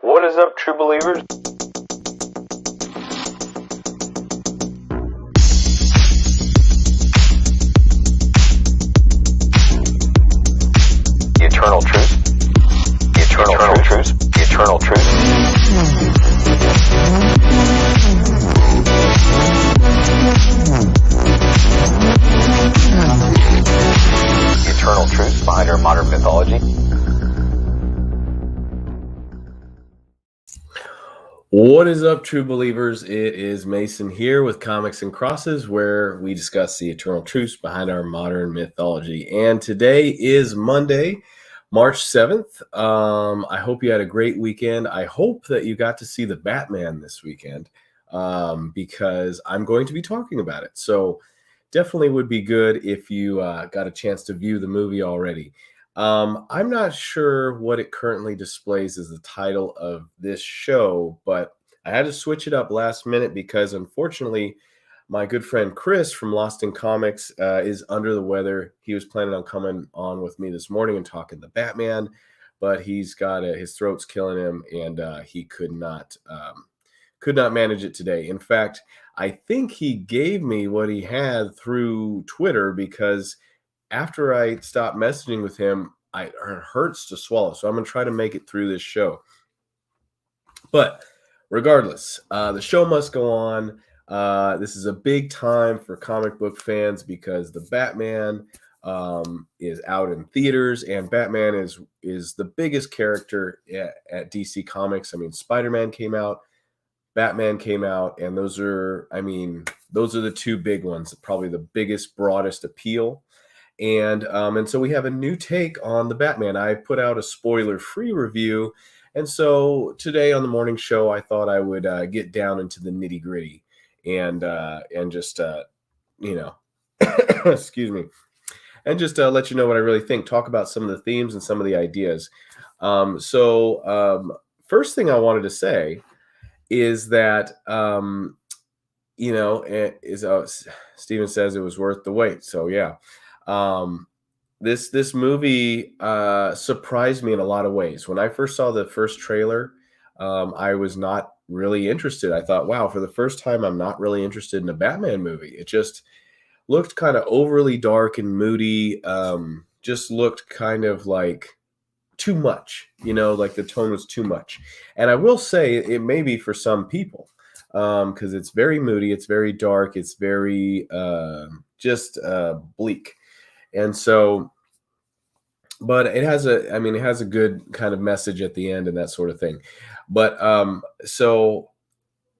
What is up, true believers? The eternal truth. The eternal truth. The eternal truth. The eternal truth behind our modern mythology. What is up, true believers? It is Mason here with Comics and Crosses, where we discuss the eternal truths behind our modern mythology. And today is Monday, March 7th. I hope you had a great weekend. I hope that you got to see the Batman this weekend, because I'm going to be talking about it. So definitely would be good if you got a chance to view the movie already. I'm not sure what it currently displays as the title of this show, but I had to switch it up last minute because unfortunately, my good friend Chris from Lost in Comics is under the weather. He was planning on coming on with me this morning and talking the Batman, but he's got his throat's killing him, and he could not manage it today. In fact, I think he gave me what he had through Twitter because after I stopped messaging with him, it hurts to swallow. So I'm going to try to make it through this show. But regardless, the show must go on. This is a big time for comic book fans because the Batman is out in theaters, and Batman is the biggest character at DC Comics. I mean, Spider-Man came out, Batman came out, and those are the two big ones, probably the biggest, broadest appeal. And so we have a new take on the Batman. I put out a spoiler-free review, and so today on the morning show, I thought I would get down into the nitty-gritty and just excuse me, and just let you know what I really think. Talk about some of the themes and some of the ideas. First thing I wanted to say is that Steven says it was worth the wait. So yeah. This movie surprised me in a lot of ways. When I first saw the first trailer, I was not really interested. I thought, wow, for the first time, I'm not really interested in a Batman movie. It just looked kind of overly dark and moody. Just looked kind of like too much, like the tone was too much. And I will say it may be for some people, because it's very moody, it's very dark, it's very bleak. And so, but it has a good kind of message at the end and that sort of thing. But so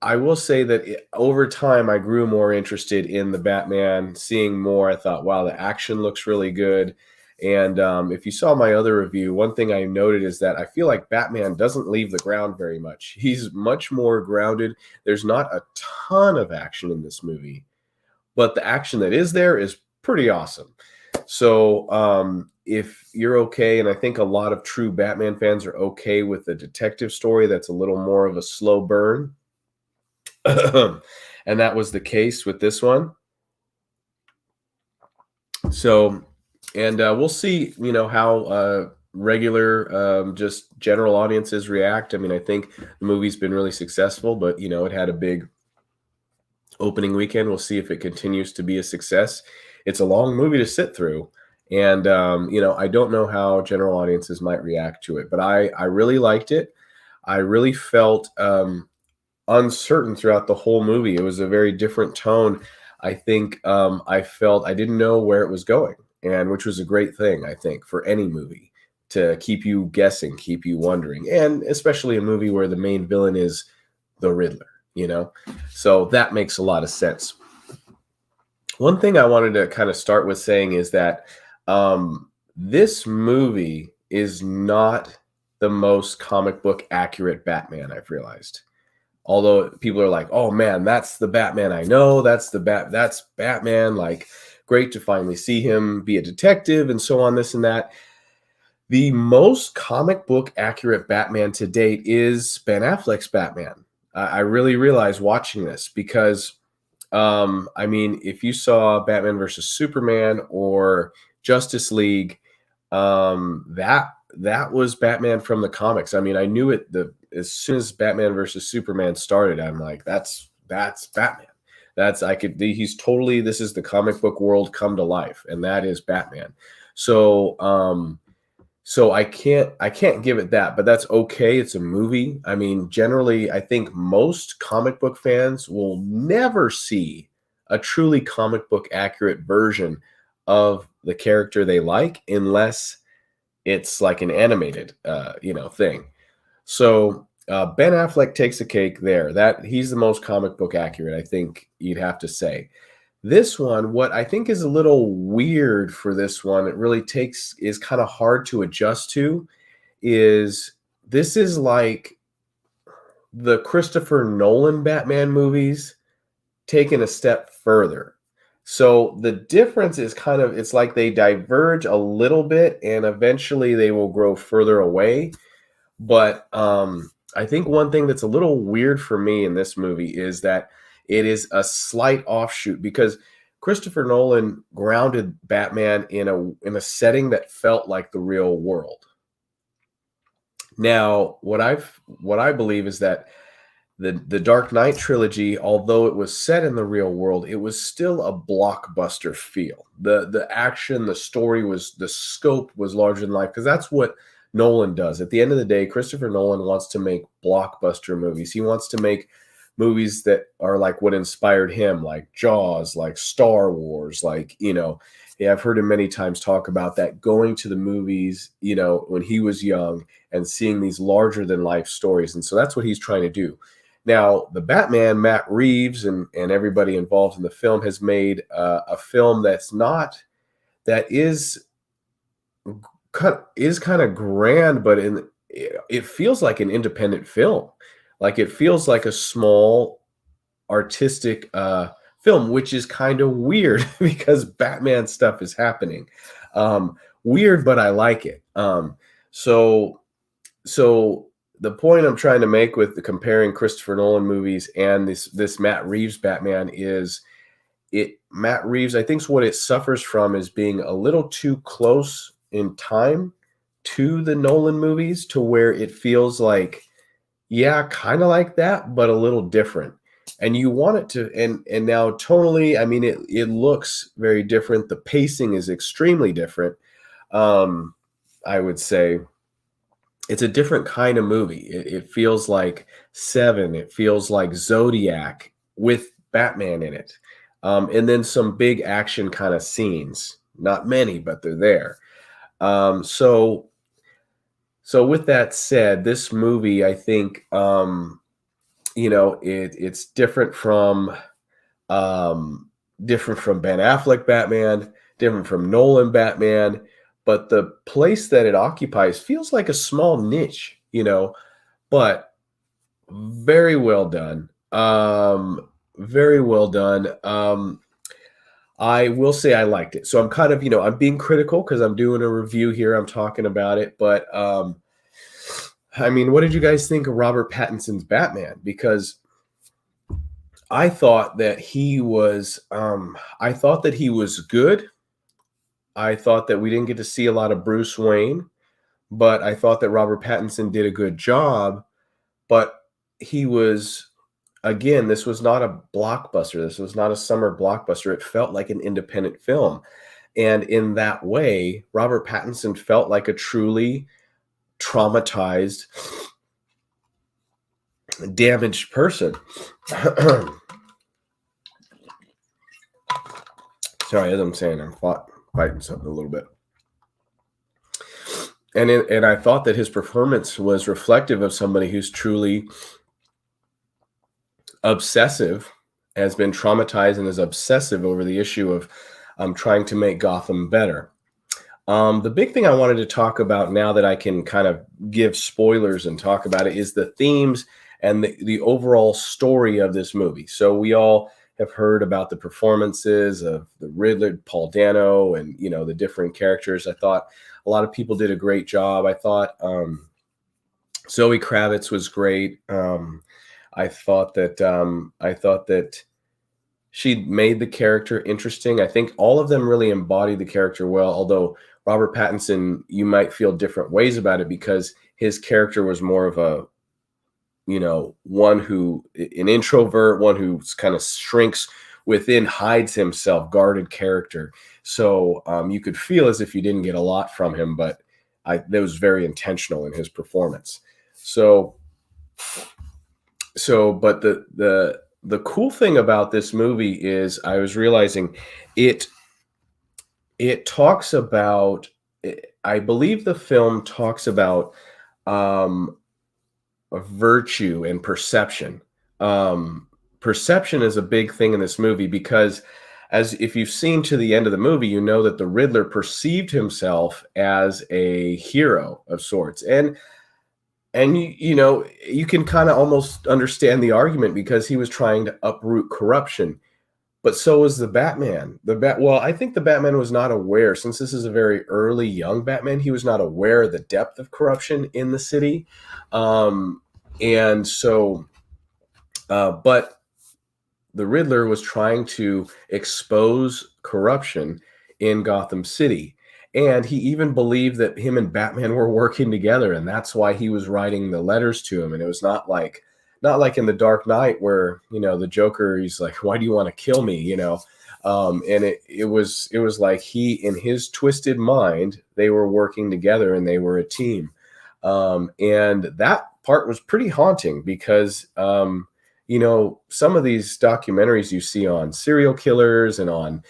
I will say that over time, I grew more interested in the Batman, seeing more. I thought, wow, the action looks really good. And if you saw my other review, one thing I noted is that I feel like Batman doesn't leave the ground very much. He's much more grounded. There's not a ton of action in this movie, but the action that is there is pretty awesome. So if you're okay, and I think a lot of true Batman fans are okay with a detective story that's a little more of a slow burn, and that was the case with this one. So, and we'll see, how regular, just general audiences react. I mean, I think the movie's been really successful, but, it had a big opening weekend. We'll see if it continues to be a success. It's a long movie to sit through. And, I don't know how general audiences might react to it, but I really liked it. I really felt uncertain throughout the whole movie. It was a very different tone. I think I felt I didn't know where it was going, and which was a great thing, I think, for any movie, to keep you guessing, keep you wondering, and especially a movie where the main villain is the Riddler, So that makes a lot of sense. One thing I wanted to kind of start with saying is that this movie is not the most comic book accurate Batman, I've realized. Although people are like, oh man, that's the Batman I know. That's Batman. Like, great to finally see him be a detective and so on, this and that. The most comic book accurate Batman to date is Ben Affleck's Batman. I really realized watching this because, if you saw Batman versus Superman or Justice League, that that was Batman from the comics. I mean, I knew it as soon as Batman versus Superman started. I'm like, that's Batman. He's totally, this is the comic book world come to life, and that is Batman. So so I can't give it that, but that's okay. It's a movie. I mean, generally, I think most comic book fans will never see a truly comic book accurate version of the character they like unless it's like an animated thing. So Ben Affleck takes a cake there. That he's the most comic book accurate, I think you'd have to say. This one, what I think is a little weird for this one, it really takes is kind of hard to adjust to, is this is like the Christopher Nolan Batman movies taken a step further. So the difference is kind of, it's like they diverge a little bit and eventually they will grow further away. But I think one thing that's a little weird for me in this movie is that it is a slight offshoot because Christopher Nolan grounded Batman in a setting that felt like the real world. Now, what I believe is that the Dark Knight trilogy, although it was set in the real world, it was still a blockbuster feel. The action, the story was, the scope was larger than life because that's what Nolan does. At the end of the day, Christopher Nolan wants to make blockbuster movies. He wants to make movies that are like what inspired him, like Jaws, like Star Wars, like, yeah, I've heard him many times talk about that, going to the movies, when he was young and seeing these larger than life stories. And so that's what he's trying to do. Now, the Batman, Matt Reeves, and everybody involved in the film has made a film that is kind of grand, but it feels like an independent film. Like it feels like a small artistic film, which is kind of weird because Batman stuff is happening. Weird, but I like it. So the point I'm trying to make with the comparing Christopher Nolan movies and this Matt Reeves Batman is Matt Reeves, I think what it suffers from is being a little too close in time to the Nolan movies to where it feels like, yeah, kind of like that, but a little different. And you want it to, and now tonally, I mean, it looks very different. The pacing is extremely different. I would say it's a different kind of movie. It feels like Seven. It feels like Zodiac with Batman in it. And then some big action kind of scenes. Not many, but they're there. So with that said, this movie, I think, it's different from Ben Affleck Batman, different from Nolan Batman, but the place that it occupies feels like a small niche, but very well done. Very well done. I will say I liked it. So I'm kind of, I'm being critical because I'm doing a review here. I'm talking about it, but I mean, what did you guys think of Robert Pattinson's Batman? Because I thought that he was good. I thought that we didn't get to see a lot of Bruce Wayne, but I thought that Robert Pattinson did a good job. But he was, again, this was not a blockbuster. This was not a summer blockbuster. It felt like an independent film. And in that way, Robert Pattinson felt like a truly traumatized, damaged person. Sorry, as I'm saying, I'm fighting something a little bit. And I thought that his performance was reflective of somebody who's truly obsessive, has been traumatized and is obsessive over the issue of trying to make Gotham better. The big thing I wanted to talk about now that I can kind of give spoilers and talk about it is the themes and the overall story of this movie. So we all have heard about the performances of the Riddler, Paul Dano, and the different characters. I thought a lot of people did a great job. I thought Zoe Kravitz was great. I thought that she made the character interesting. I think all of them really embodied the character well, although Robert Pattinson, you might feel different ways about it because his character was more of a, one who an introvert, one who kind of shrinks within, hides himself, guarded character. So you could feel as if you didn't get a lot from him, but that was very intentional in his performance. So but the cool thing about this movie is I was realizing it it talks about, I believe the film talks about um virtue and perception. Perception is a big thing in this movie because, as if you've seen to the end of the movie, you know that the Riddler perceived himself as a hero of sorts. And you can kind of almost understand the argument because he was trying to uproot corruption. But so was the Batman. Well, I think the Batman was not aware, since this is a very early young Batman, he was not aware of the depth of corruption in the city. And so but the Riddler was trying to expose corruption in Gotham City. And he even believed that him and Batman were working together, and that's why he was writing the letters to him. And it was not like in the Dark Knight where, the Joker, he's like, "Why do you want to kill me?" And it was like he, in his twisted mind, they were working together and they were a team. And that part was pretty haunting because some of these documentaries you see on serial killers and on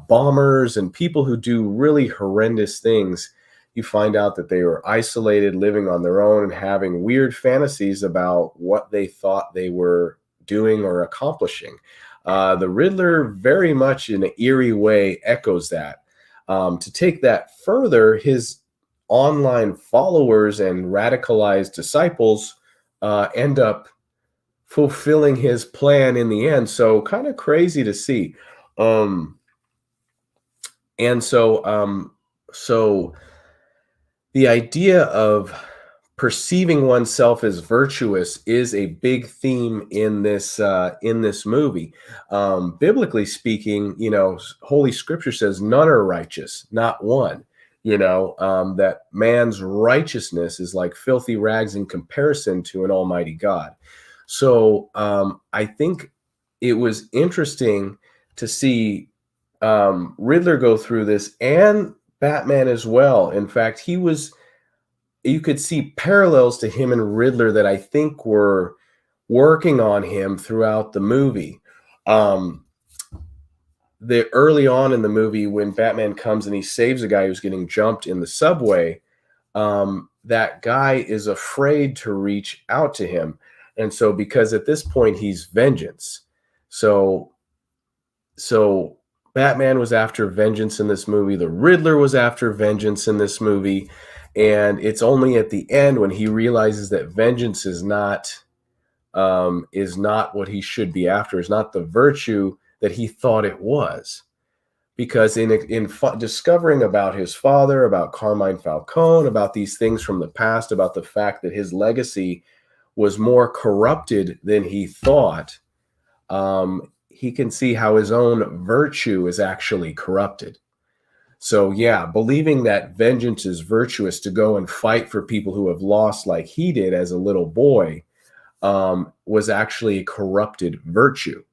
bombers and people who do really horrendous things, you find out that they were isolated, living on their own, and having weird fantasies about what they thought they were doing or accomplishing. The Riddler, very much in an eerie way, echoes that. To take that further, his online followers and radicalized disciples end up fulfilling his plan in the end. So kind of crazy to see. Um, and so the idea of perceiving oneself as virtuous is a big theme in this movie. Biblically speaking, Holy Scripture says none are righteous, not one. That man's righteousness is like filthy rags in comparison to an almighty God. So I think it was interesting to see Riddler go through this, and Batman as well. In fact, you could see parallels to him and Riddler that I think were working on him throughout the movie. The early on in the movie, when Batman comes and he saves a guy who's getting jumped in the subway, that guy is afraid to reach out to him. And so, because at this point he's vengeance. So Batman was after vengeance in this movie. The Riddler was after vengeance in this movie. And it's only at the end when he realizes that vengeance is not what he should be after, is not the virtue that he thought it was. Because in discovering about his father, about Carmine Falcone, about these things from the past, about the fact that his legacy was more corrupted than he thought, he can see how his own virtue is actually corrupted. So yeah, believing that vengeance is virtuous, to go and fight for people who have lost like he did as a little boy, was actually a corrupted virtue.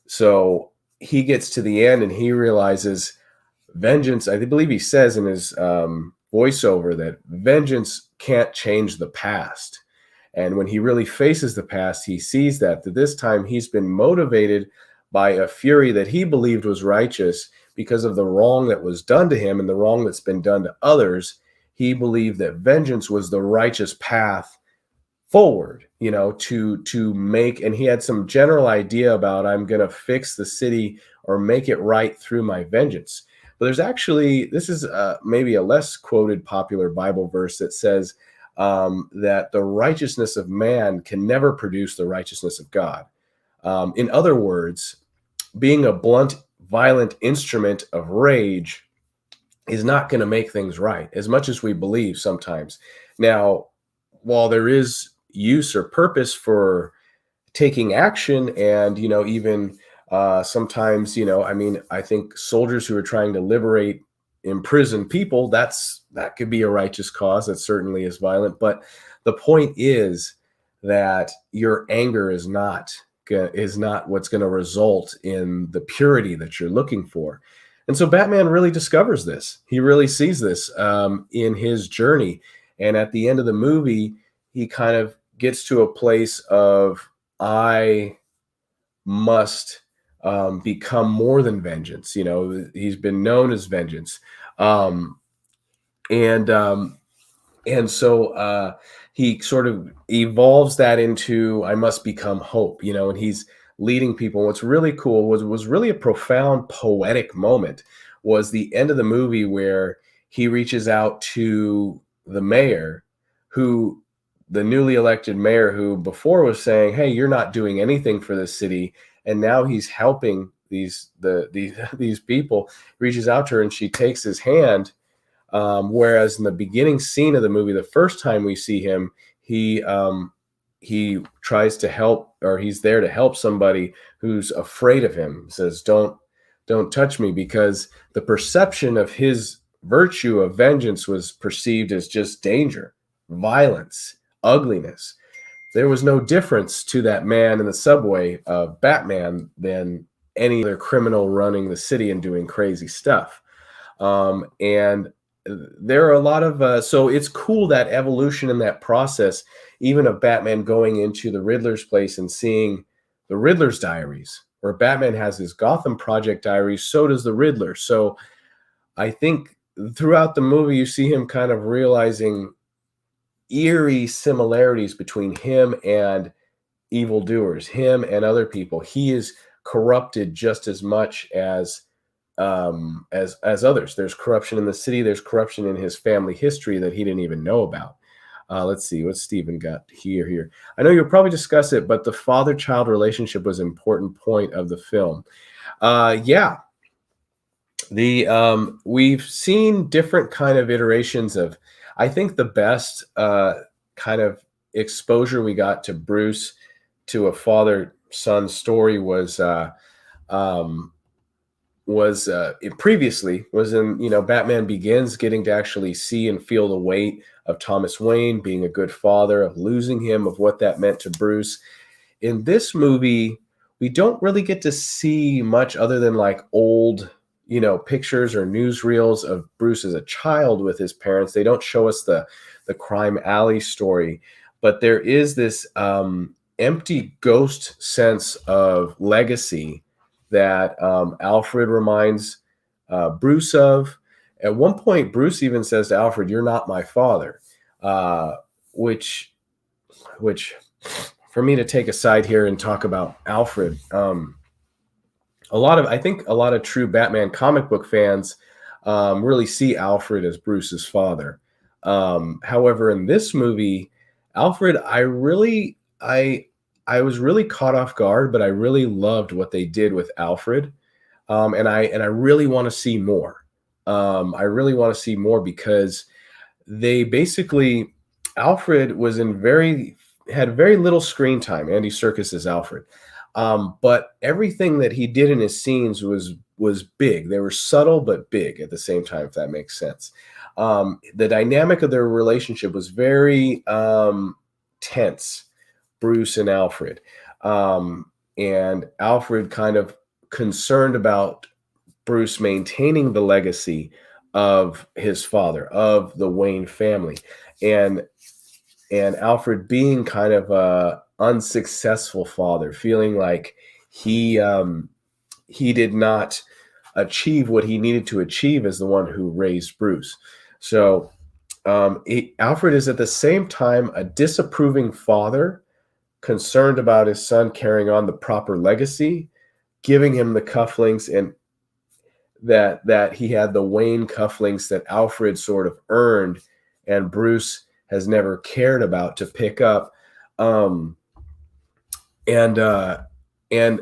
So he gets to the end and he realizes vengeance, I believe he says in his voiceover, that vengeance can't change the past. And when he really faces the past, he sees that this time he's been motivated by a fury that he believed was righteous because of the wrong that was done to him and the wrong that's been done to others. He believed that vengeance was the righteous path forward, to make, and he had some general idea about, I'm going to fix the city or make it right through my vengeance. But this is maybe a less quoted popular Bible verse that says that the righteousness of man can never produce the righteousness of God. In other words, being a blunt, violent instrument of rage is not going to make things right, as much as we believe sometimes. Now, while there is use or purpose for taking action, and even sometimes, I think soldiers who are trying to liberate imprison people, that could be a righteous cause. That certainly is violent. But the point is that your anger is not what's going to result in the purity that you're looking for. And so Batman really discovers this. He really sees this in his journey. And at the end of the movie, he kind of gets to a place of, I must become more than vengeance. He's been known as vengeance. Um, and so he sort of evolves that into, I must become hope, and he's leading people. What's really cool was really a profound poetic moment was the end of the movie where he reaches out to the mayor, who the newly elected mayor, who before was saying, hey, you're not doing anything for the city, and now he's helping these people. Reaches out to her and she takes his hand. Whereas in the beginning scene of the movie, the first time we see him, he tries to help, or he's there to help somebody who's afraid of him. He says, don't touch me, because the perception of his virtue of vengeance was perceived as just danger, violence, ugliness. There was no difference to that man in the subway of Batman than any other criminal running the city and doing crazy stuff. And there are a lot of so it's cool, that evolution in that process, even of Batman going into the Riddler's place and seeing the Riddler's diaries, where Batman has his Gotham Project diaries, so does the Riddler. So I think throughout the movie you see him kind of realizing eerie similarities between him and evildoers, him and other people. He is corrupted just as much as others. There's corruption in the city. There's corruption in his family history that he didn't even know about. Let's see what Stephen got here. I know you'll probably discuss it, but the father-child relationship was an important point of the film. Yeah, we've seen different kind of iterations of. I think the best kind of exposure we got to Bruce, to a father-son story was previously was in Batman Begins, getting to actually see and feel the weight of Thomas Wayne being a good father, of losing him, of what that meant to Bruce. In this movie, we don't really get to see much other than like old pictures or newsreels of Bruce as a child with his parents. They don't show us the crime alley story, but there is this empty ghost sense of legacy that Alfred reminds Bruce of. At one point, Bruce even says to Alfred, "You're not my father," which for me to take a side here and talk about Alfred. I think a lot of true Batman comic book fans really see Alfred as Bruce's father. However, in this movie, Alfred, I was really caught off guard, but I really loved what they did with Alfred, and I really want to see more. I really want to see more because they basically Alfred had very little screen time. Andy Serkis as Alfred, but everything that he did in his scenes was big. They were subtle but big at the same time, if that makes sense. The dynamic of their relationship was very tense. Bruce and Alfred, and Alfred kind of concerned about Bruce maintaining the legacy of his father, of the Wayne family, and Alfred being kind of a unsuccessful father, feeling like he did not achieve what he needed to achieve as the one who raised Bruce. So Alfred is at the same time a disapproving father, concerned about his son carrying on the proper legacy, giving him the cufflinks, and that he had the Wayne cufflinks that Alfred sort of earned and Bruce has never cared about to pick up. And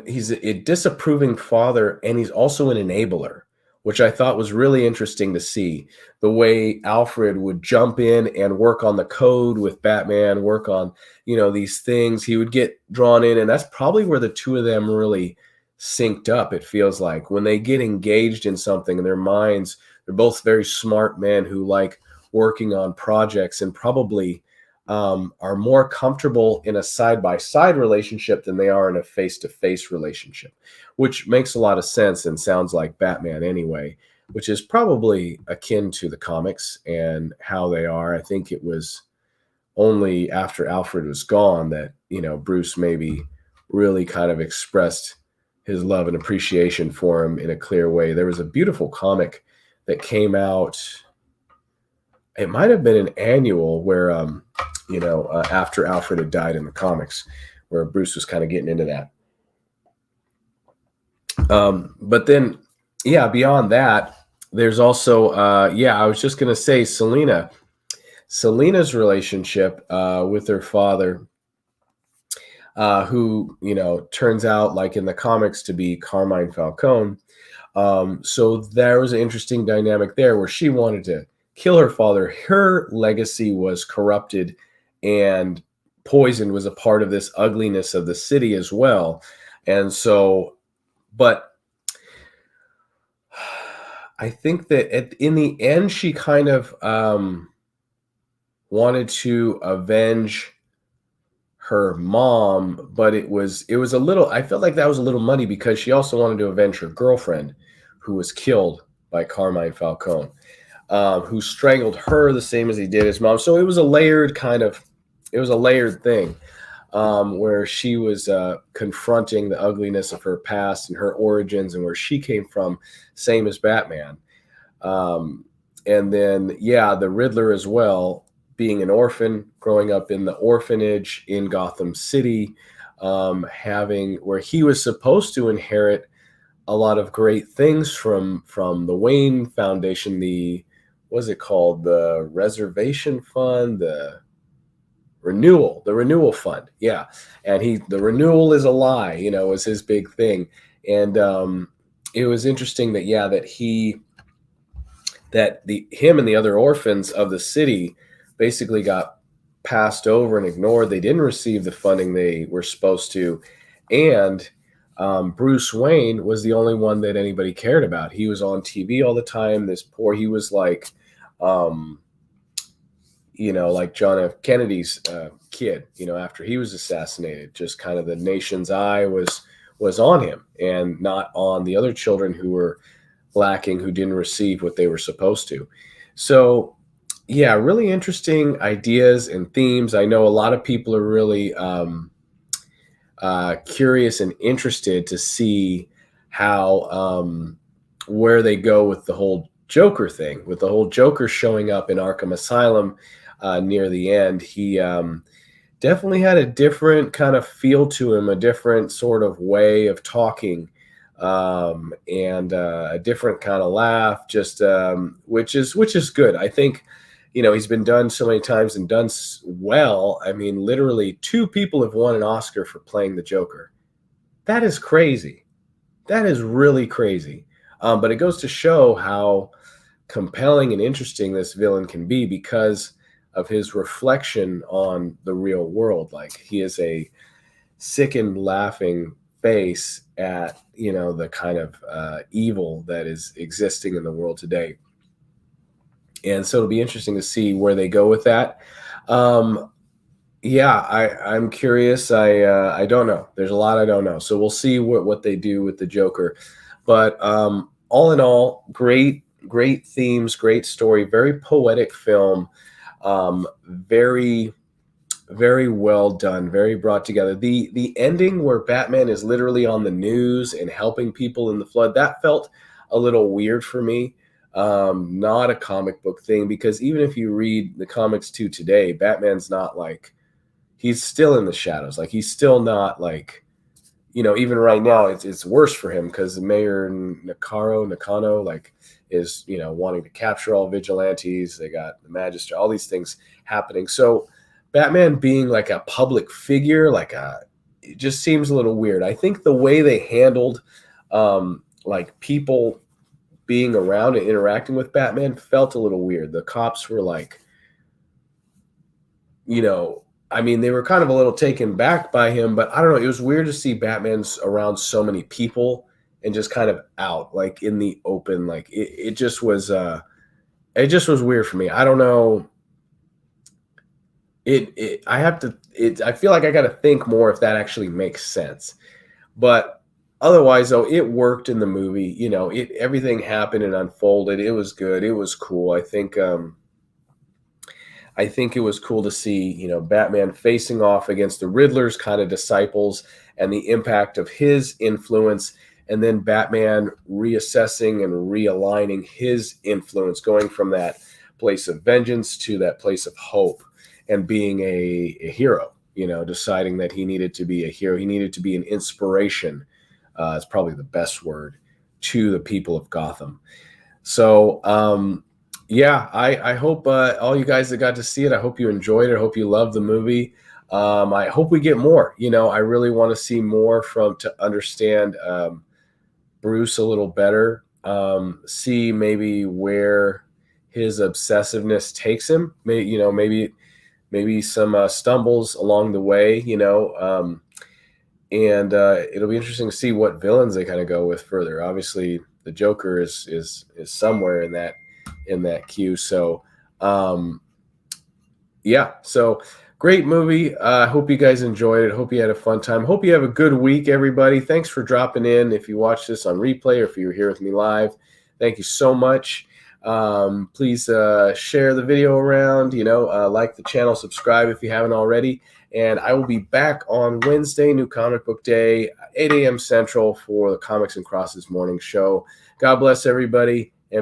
he's a disapproving father, and he's also an enabler, which I thought was really interesting to see. The way Alfred would jump in and work on the code with Batman, work on, these things. He would get drawn in, and that's probably where the two of them really synced up, it feels like. When they get engaged in something and their minds They're both very smart men who like working on projects and probably are more comfortable in a side-by-side relationship than they are in a face-to-face relationship, which makes a lot of sense and sounds like Batman anyway, which is probably akin to the comics and how they are. I think it was only after Alfred was gone that, Bruce maybe really kind of expressed his love and appreciation for him in a clear way. There was a beautiful comic that came out. It might have been an annual where, after Alfred had died in the comics, where Bruce was kind of getting into that. But then, yeah, beyond that, there's also, I was just going to say Selina's relationship with her father, who, turns out, like in the comics, to be Carmine Falcone. So there was an interesting dynamic there where she wanted to kill her father. Her legacy was corrupted, and poison was a part of this ugliness of the city as well. And so, but I think that in the end, she kind of wanted to avenge her mom, but it was a little, I felt like that was a little muddy because she also wanted to avenge her girlfriend who was killed by Carmine Falcone, who strangled her the same as he did his mom. So it was a layered thing, where she was confronting the ugliness of her past and her origins and where she came from, same as Batman. And then, the Riddler as well, being an orphan, growing up in the orphanage in Gotham City, where he was supposed to inherit a lot of great things from the Wayne Foundation, what's it called? The Reservation Fund, the renewal fund. Yeah. And the renewal is a lie, was his big thing. And it was interesting that, him and the other orphans of the city basically got passed over and ignored. They didn't receive the funding they were supposed to. And Bruce Wayne was the only one that anybody cared about. He was on TV all the time. He was like, like John F. Kennedy's kid, after he was assassinated, just kind of the nation's eye was on him and not on the other children who were lacking, who didn't receive what they were supposed to. So, really interesting ideas and themes. I know a lot of people are really curious and interested to see how where they go with the whole Joker thing, with the whole Joker showing up in Arkham Asylum near the end. He definitely had a different kind of feel to him, a different sort of way of talking, and a different kind of laugh, just which is good. I think, he's been done so many times and done well. I mean, literally 2 people have won an Oscar for playing the Joker. That is crazy. That is really crazy. But it goes to show how compelling and interesting this villain can be because of his reflection on the real world. Like, he is a sickened, laughing face at, the kind of evil that is existing in the world today. And so it'll be interesting to see where they go with that. I'm curious. I don't know. There's a lot I don't know. So we'll see what they do with the Joker. But all in all, great themes, great story, very poetic film, very, very well done, very brought together. The ending where Batman is literally on the news and helping people in the flood, that felt a little weird for me. Not a comic book thing, because even if you read the comics to today, Batman's not like, he's still in the shadows. Like, he's still not like, even right now, it's worse for him because Mayor Nakano, like, is, wanting to capture all vigilantes. They got the Magister, all these things happening. So Batman being like a public figure, it just seems a little weird. I think the way they handled, like, people being around and interacting with Batman felt a little weird. The cops were like, they were kind of a little taken back by him, but I don't know. It was weird to see Batman's around so many people and just kind of out, like in the open. Like it just was weird for me. I don't know. I have to, I feel like I got to think more if that actually makes sense. But otherwise, though, it worked in the movie. Everything happened and unfolded. It was good. It was cool. I think it was cool to see, Batman facing off against the Riddler's kind of disciples and the impact of his influence, and then Batman reassessing and realigning his influence, going from that place of vengeance to that place of hope, and being a hero, deciding that he needed to be a hero. He needed to be an inspiration, is probably the best word, to the people of Gotham. So, yeah, I hope all you guys that got to see it, I hope you enjoyed it. I hope you loved the movie. I hope we get more. I really want to see more to understand Bruce a little better. See maybe where his obsessiveness takes him. Maybe some stumbles along the way. And it'll be interesting to see what villains they kind of go with further. Obviously, the Joker is somewhere in that queue. So, yeah. So great movie. I hope you guys enjoyed it. Hope you had a fun time. Hope you have a good week, everybody. Thanks for dropping in. If you watch this on replay or if you were here with me live, thank you so much. Please share the video around. Like the channel, subscribe if you haven't already. And I will be back on Wednesday, New Comic Book Day, 8 a.m. Central, for the Comics and Crosses morning show. God bless everybody.